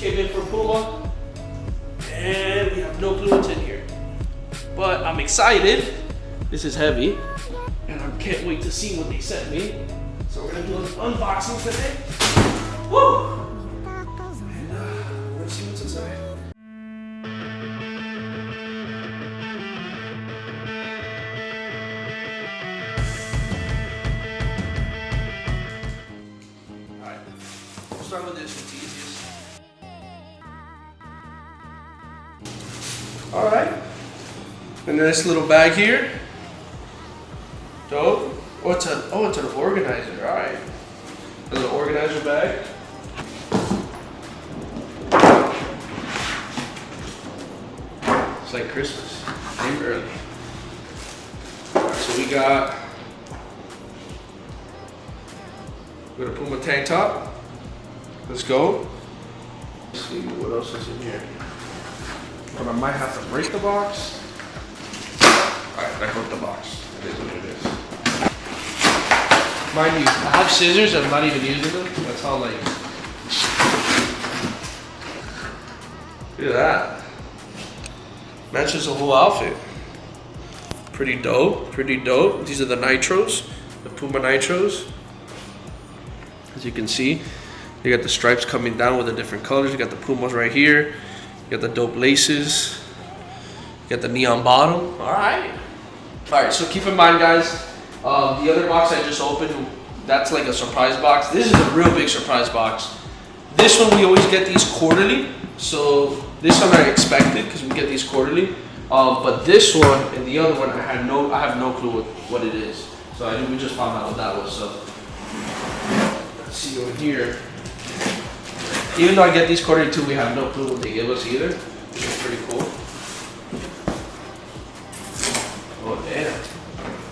came in from Puma, and we have no clue what's in here. But I'm excited. This is heavy, and I can't wait to see what they sent me. So we're gonna do an unboxing today. Woo! And we're gonna see what's inside. Alright, we'll start with this, it's easiest. Alright, and this little bag here. Dope. Oh, it's an organizer. All right, a little organizer bag. It's like Christmas. Came early. All right, so we got a Puma tank top. Let's go. Let's see what else is in here. But I might have to break the box. All right, I broke the box. It is what it is. Mind you, I have scissors, I'm not even using them. That's how like, look at that. Matches the whole outfit. Pretty dope, pretty dope. These are the nitros, the Puma nitros. As you can see, you got the stripes coming down with the different colors. You got the Pumas right here. You got the dope laces. You got the neon bottom. All right. All right, so keep in mind, guys, the other box I just opened, that's like a surprise box. This is a real big surprise box. This one, we always get these quarterly. So this one I expected because we get these quarterly. But this one and the other one, I have no clue what it is. So we just found out what that was. So let's see over here. Even though I get these quarterly too, we have no clue what they give us either, which is pretty cool. Oh damn.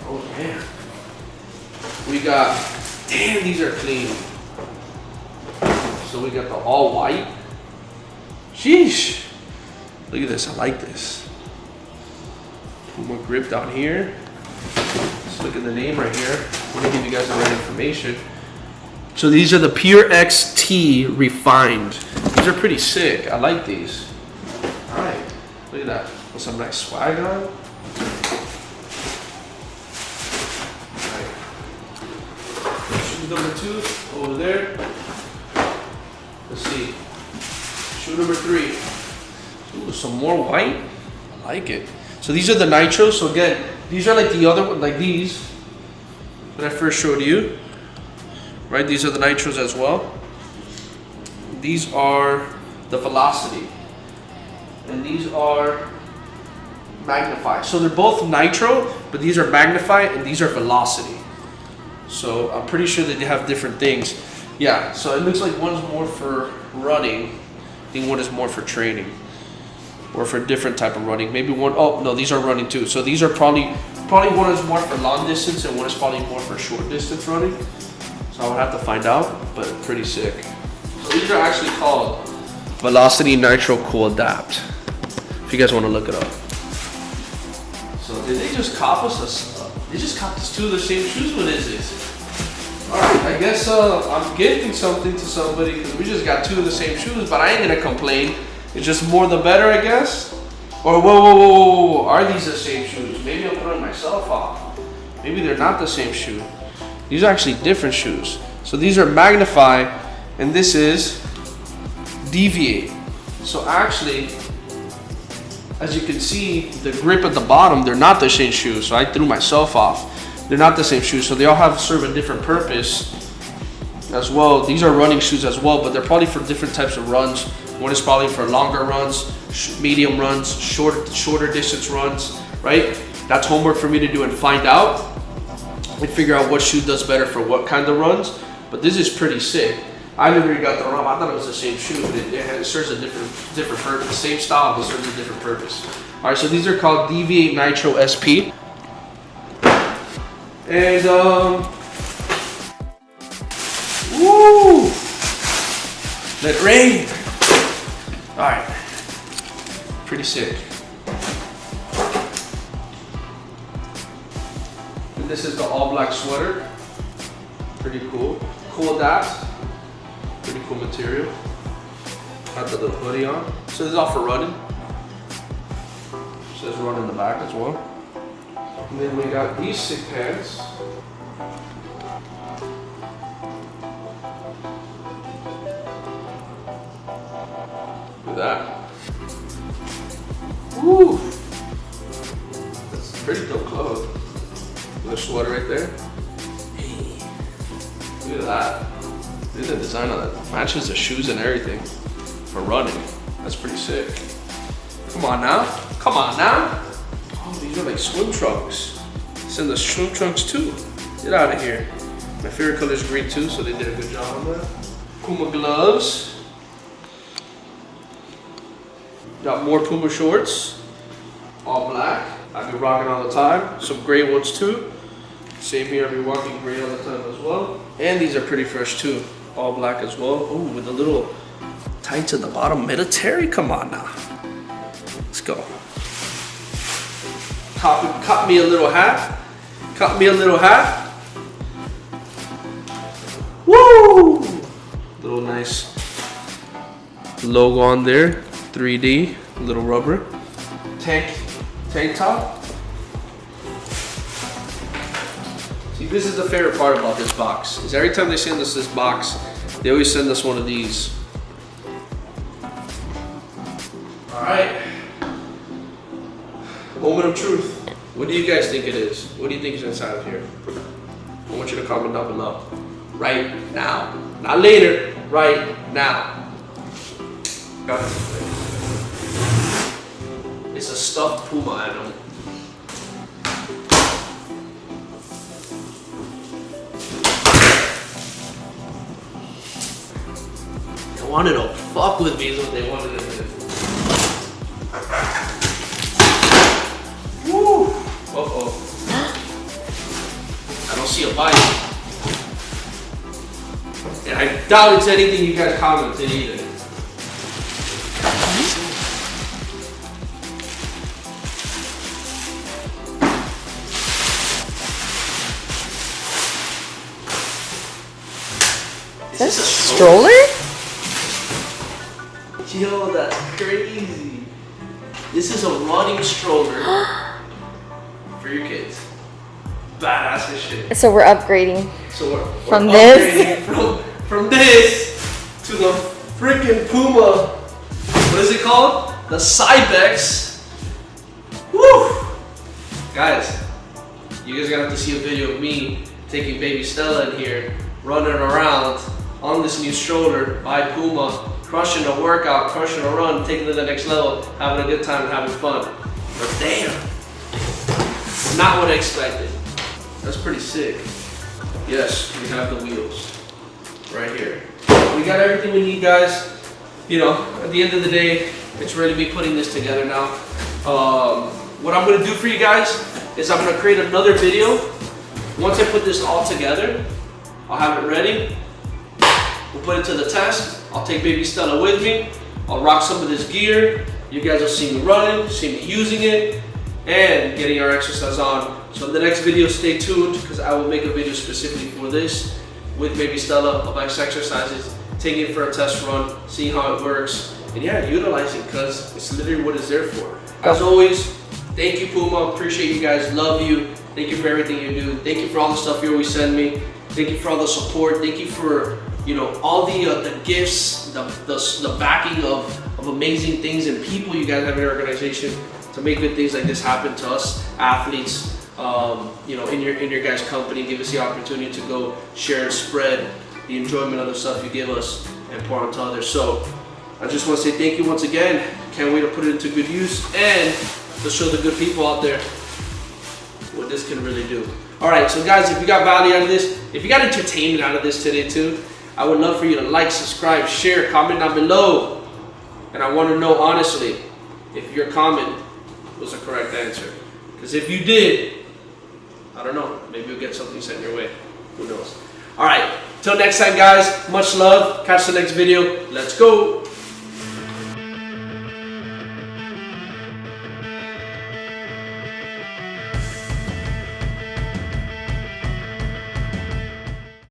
Oh damn. We got, damn, these are clean. So we got the all white. Sheesh. Look at this, I like this. Puma grip down here. Let's look at the name right here. I'm gonna give you guys the right information. So these are the Pure XT Refined. These are pretty sick, I like these. All right, look at that. With some nice swag on. Number 2 over there. Let's see. Shoe number 3. Ooh, some more white. I like it. So these are the nitros. So again, these are like the other one, like these that I first showed you. Right? These are the nitros as well. These are the Velocity, and these are Magnify. So they're both nitro, but these are Magnify and these are Velocity. So I'm pretty sure that they have different things. Yeah, so it looks like one's more for running. I think one is more for training. Or for a different type of running. Maybe one, oh no, these are running too. So these are probably one is more for long distance and one is probably more for short distance running. So I would have to find out, but pretty sick. So these are actually called Velocity Nitro Cool Adapt. If you guys want to look it up. So did they just cop us they just copped us 2 of the same shoes? What is this? Alright, I guess I'm gifting something to somebody because we just got 2 of the same shoes, but I ain't gonna complain. It's just more the better, I guess. Or whoa, are these the same shoes? Maybe I'm throwing myself off. Maybe they're not the same shoe. These are actually different shoes. So these are Magnify, and this is Deviate. So actually, as you can see, the grip at the bottom, they're not the same shoes. So I threw myself off. They're not the same shoes. So they all have serve a different purpose as well. These are running shoes as well, but they're probably for different types of runs. One is probably for longer runs, medium runs, shorter distance runs, right? That's homework for me to do and find out and figure out what shoe does better for what kind of runs. But this is pretty sick. I literally got the wrong. I thought it was the same shoe, but it serves a different purpose. Same style, but serves a different purpose. All right, so these are called Deviate Nitro SP, and woo, let it rain. All right, pretty sick. And this is the all black sweater. Pretty cool. Cool adapt. Pretty cool material. Got the little hoodie on. So this is all for running. Says run in the back as well. And then we got these sick pants. Look at that. Woo! That's a pretty dope clothes. Little sweater right there. Hey, look at that. Look at the design on that. Matches the shoes and everything for running. That's pretty sick. Come on now. Come on now. Oh, these are like swim trunks. Send the swim trunks too. Get out of here. My favorite color is green too, so they did a good job on that. Puma gloves. Got more Puma shorts. All black. I've been rocking all the time. Some gray ones too. Same here, I've been rocking gray all the time as well. And these are pretty fresh too. All black as well. Oh, with a little tights at the bottom. Military? Come on now. Let's go. Caught me a little hat. Caught me a little hat. Woo! Little nice logo on there. 3D. Little rubber. Tank top. See, this is the favorite part about this box. Is every time they send us this box, they always send us one of these. All right. Moment of truth. What do you guys think it is? What do you think is inside of here? I want you to comment down below. Right now. Not later. Right now. It's a stuffed Puma animal. They wanted to fuck with me is what they wanted to do. Woo! Uh-oh. I don't see a bite. And I doubt it's anything you guys commented either. Is this a stroller? Yo, that's crazy. This is a running stroller for your kids. Badass as shit. So we're upgrading. So we're from this from this to the freaking Puma. What is it called? The Cybex. Woo! Guys, you guys are gonna have to see a video of me taking baby Stella in here, running around on this new stroller by Puma, crushing a workout, crushing a run, taking it to the next level, having a good time and having fun. But damn, not what I expected. That's pretty sick. Yes, we have the wheels right here. We got everything we need, guys. You know, at the end of the day, it's really me putting this together now. What I'm gonna do for you guys is I'm gonna create another video. Once I put this all together, I'll have it ready. We'll put it to the test. I'll take baby Stella with me. I'll rock some of this gear. You guys will see me running, see me using it, and getting our exercise on. So in the next video, stay tuned, because I will make a video specifically for this with baby Stella of exercises, taking it for a test run, seeing how it works, and yeah, utilize it, because it's literally what it's there for. As always, thank you, Puma. Appreciate you guys. Love you. Thank you for everything you do. Thank you for all the stuff you always send me. Thank you for all the support. Thank you for, you know, all the gifts, the backing of amazing things and people you guys have in your organization to make good things like this happen to us athletes. You know, in your guys' company, give us the opportunity to go share and spread the enjoyment of the stuff you give us and pour onto others. So I just want to say thank you once again. Can't wait to put it into good use and to show the good people out there what this can really do. All right, so guys, if you got value out of this, if you got entertainment out of this today too, I would love for you to like, subscribe, share, comment down below. And I want to know honestly if your comment was the correct answer. Because if you did, I don't know, maybe you'll get something sent your way. Who knows? All right, till next time, guys, much love. Catch the next video. Let's go.